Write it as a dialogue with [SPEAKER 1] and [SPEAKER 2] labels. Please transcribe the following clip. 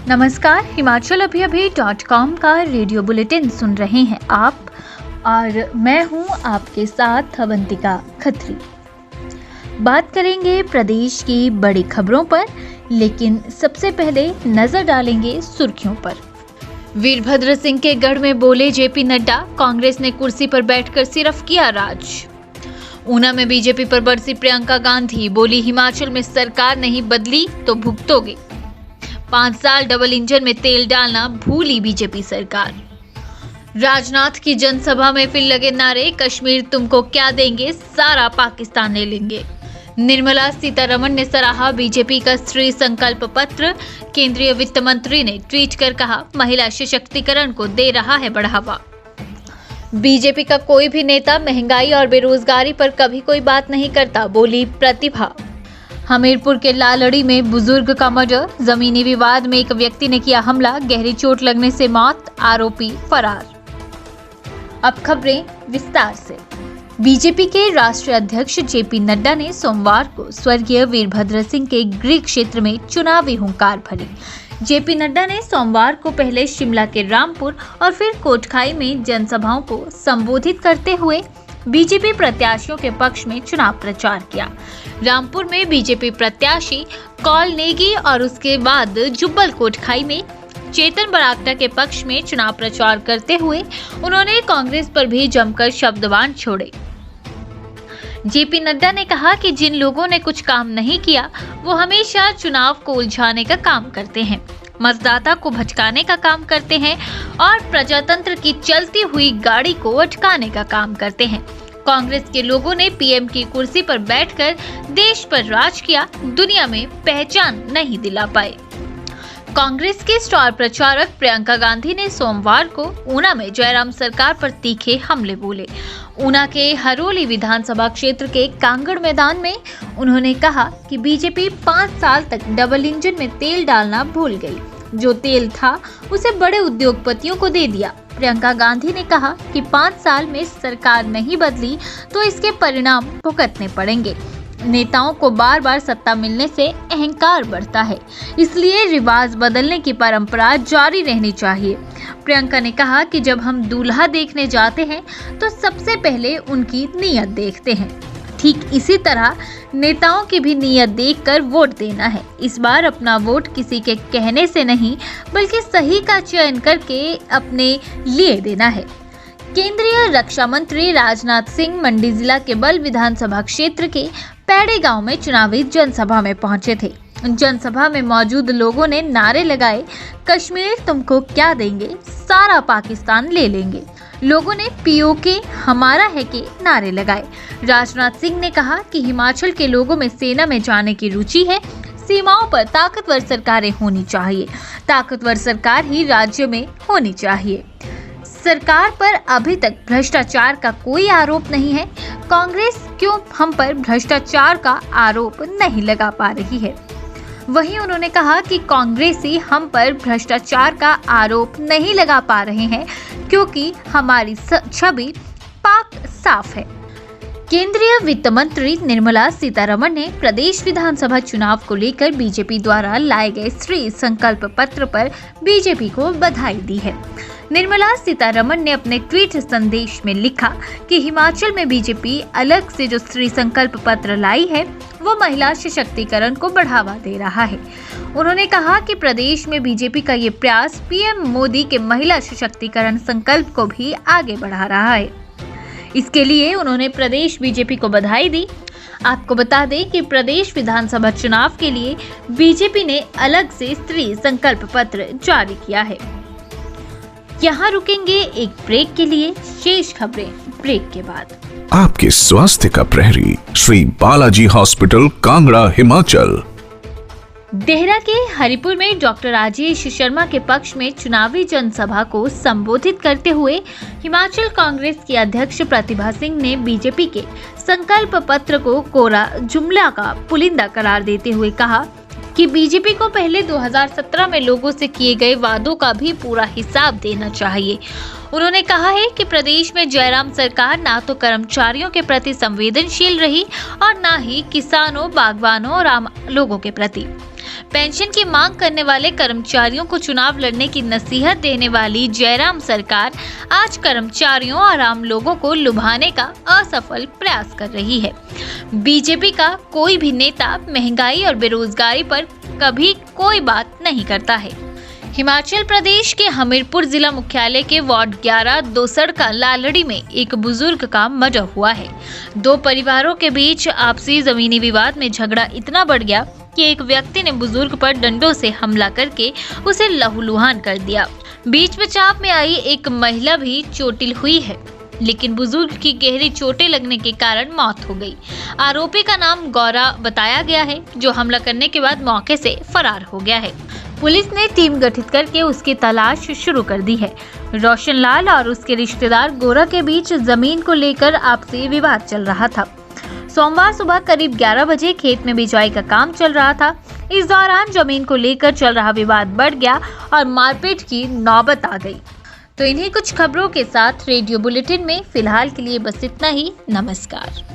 [SPEAKER 1] नमस्कार, हिमाचल अभी.com का radio bulletin सुन रहे हैं आप और मैं हूं आपके साथ अवंतिका खत्री। बात करेंगे प्रदेश की बड़ी खबरों पर, लेकिन सबसे पहले नजर डालेंगे सुर्खियों पर। वीरभद्र सिंह के गढ़ में बोले जेपी नड्डा, कांग्रेस ने कुर्सी पर बैठकर सिर्फ किया राज। ऊना में बीजेपी पर बरसी प्रियंका गांधी, बोली हिमाचल में सरकार नहीं बदली तो भुगतोगे। 5 साल डबल इंजन में तेल डालना भूली बीजेपी सरकार। राजनाथ की जनसभा में फिर लगे नारे, कश्मीर तुमको क्या देंगे, सारा पाकिस्तान ले लेंगे। निर्मला सीतारमण ने सराहा बीजेपी का स्त्री संकल्प पत्र। केंद्रीय वित्त मंत्री ने ट्वीट कर कहा, महिला सशक्तिकरण को दे रहा है बढ़ावा। बीजेपी का कोई भी नेता महंगाई और बेरोजगारी पर कभी कोई बात नहीं करता, बोली प्रतिभा। हमीरपुर के लालड़ी में बुजुर्ग का मर्डर, जमीनी विवाद में एक व्यक्ति ने किया हमला, गहरी चोट लगने से मौत, आरोपी फरार। अब खबरें विस्तार से। बीजेपी के राष्ट्रीय अध्यक्ष जेपी नड्डा ने सोमवार को स्वर्गीय वीरभद्र सिंह के गृह क्षेत्र में चुनावी हुंकार भरी। जेपी नड्डा ने सोमवार को पहले शिमला के रामपुर और फिर कोटखाई में जनसभाओं को संबोधित करते हुए बीजेपी प्रत्याशियों के पक्ष में चुनाव प्रचार किया। रामपुर में बीजेपी प्रत्याशी कौल नेगी और उसके बाद जुब्बल कोटखाई में चेतन बरागटा के पक्ष में चुनाव प्रचार करते हुए उन्होंने कांग्रेस पर भी जमकर शब्दवान छोड़े। जेपी नड्डा ने कहा कि जिन लोगों ने कुछ काम नहीं किया वो हमेशा चुनाव को उलझाने का काम करते हैं, मतदाता को भटकाने का काम करते हैं और प्रजातंत्र की चलती हुई गाड़ी को अटकाने का काम करते हैं। कांग्रेस के लोगों ने पीएम की कुर्सी पर बैठकर देश पर राज किया, दुनिया में पहचान नहीं दिला पाए। कांग्रेस के स्टार प्रचारक प्रियंका गांधी ने सोमवार को ऊना में जयराम सरकार पर तीखे हमले बोले। ऊना के हरोली विधानसभा क्षेत्र के कांगड़ मैदान में उन्होंने कहा कि बीजेपी 5 साल तक डबल इंजन में तेल डालना भूल गई। जो तेल था उसे बड़े उद्योगपतियों को दे दिया। प्रियंका गांधी ने कहा कि 5 साल में सरकार नहीं बदली तो इसके परिणाम भुगतने पड़ेंगे। नेताओं को बार बार सत्ता मिलने से अहंकार बढ़ता है, इसलिए रिवाज बदलने की परंपरा जारी रहनी चाहिए। प्रियंका ने कहा कि जब हम दूल्हा देखने जाते हैं तो सबसे पहले उनकी नीयत देखते हैं, ठीक इसी तरह नेताओं की भी नीयत देखकर वोट देना है। इस बार अपना वोट किसी के कहने से नहीं बल्कि सही का चयन करके अपने लिए देना है। केंद्रीय रक्षा मंत्री राजनाथ सिंह मंडी जिला के बल विधानसभा क्षेत्र के पैड़े गांव में चुनावी जनसभा में पहुंचे थे। जनसभा में मौजूद लोगों ने नारे लगाए, कश्मीर तुमको क्या देंगे, सारा पाकिस्तान ले लेंगे। लोगों ने पीओके हमारा है के नारे लगाए। राजनाथ सिंह ने कहा कि हिमाचल के लोगों में सेना में जाने की रुचि है, सीमाओं पर ताकतवर सरकारें होनी चाहिए, ताकतवर सरकार ही राज्य में होनी चाहिए। सरकार पर अभी तक भ्रष्टाचार का कोई आरोप नहीं है, कांग्रेस क्यों हम पर भ्रष्टाचार का आरोप नहीं लगा पा रही है। वहीं उन्होंने कहा कि कांग्रेसी हम पर भ्रष्टाचार का आरोप नहीं लगा पा रहे हैं क्योंकि हमारी छवि पाक साफ है। केंद्रीय वित्त मंत्री निर्मला सीतारमण ने प्रदेश विधानसभा चुनाव को लेकर बीजेपी द्वारा लाए गए स्त्री संकल्प पत्र पर बीजेपी को बधाई दी है। निर्मला सीतारमण ने अपने ट्वीट संदेश में लिखा कि हिमाचल में बीजेपी अलग से जो स्त्री संकल्प पत्र लाई है वो महिला सशक्तिकरण को बढ़ावा दे रहा है। उन्होंने कहा कि प्रदेश में बीजेपी का ये प्रयास पीएम मोदी के महिला सशक्तिकरण संकल्प को भी आगे बढ़ा रहा है। इसके लिए उन्होंने प्रदेश बीजेपी को बधाई दी। आपको बता दें कि प्रदेश विधानसभा चुनाव के लिए बीजेपी ने अलग से स्त्री संकल्प पत्र जारी किया है। यहाँ रुकेंगे एक ब्रेक के लिए, शेष खबरें ब्रेक के बाद।
[SPEAKER 2] आपके स्वास्थ्य का प्रहरी श्री बालाजी हॉस्पिटल कांगड़ा हिमाचल।
[SPEAKER 1] देहरा के हरिपुर में डॉक्टर राजेश शर्मा के पक्ष में चुनावी जनसभा को संबोधित करते हुए हिमाचल कांग्रेस की अध्यक्ष प्रतिभा सिंह ने बीजेपी के संकल्प पत्र को कोरा जुमला का पुलिंदा करार देते हुए कहा कि बीजेपी को पहले 2017 में लोगों से किए गए वादों का भी पूरा हिसाब देना चाहिए। उन्होंने कहा है कि प्रदेश में जयराम सरकार ना तो कर्मचारियों के प्रति संवेदनशील रही और ना ही किसानों, बागवानों और आम लोगों के प्रति। पेंशन की मांग करने वाले कर्मचारियों को चुनाव लड़ने की नसीहत देने वाली जयराम सरकार आज कर्मचारियों और आम लोगों को लुभाने का असफल प्रयास कर रही है। बीजेपी का कोई भी नेता महंगाई और बेरोजगारी पर कभी कोई बात नहीं करता है। हिमाचल प्रदेश के हमीरपुर जिला मुख्यालय के वार्ड 11 दोसड़का लालड़ी में एक बुजुर्ग का मर्डर हुआ है। दो परिवारों के बीच आपसी जमीनी विवाद में झगड़ा इतना बढ़ गया कि एक व्यक्ति ने बुजुर्ग पर डंडों से हमला करके उसे लहूलुहान कर दिया। बीच बचाव में आई एक महिला भी चोटिल हुई है, लेकिन बुजुर्ग की गहरी चोटें लगने के कारण मौत हो गई। आरोपी का नाम गौरा बताया गया है, जो हमला करने के बाद मौके से फरार हो गया है। पुलिस ने टीम गठित करके उसकी तलाश शुरू कर दी है। रोशन लाल और उसके रिश्तेदार गोरा के बीच जमीन को लेकर आपसी विवाद चल रहा था। सोमवार सुबह करीब 11 बजे खेत में बिजाई का काम चल रहा था। इस दौरान जमीन को लेकर चल रहा विवाद बढ़ गया और मारपीट की नौबत आ गई। तो इन्हीं कुछ खबरों के साथ रेडियो बुलेटिन में फिलहाल के लिए बस इतना ही। नमस्कार।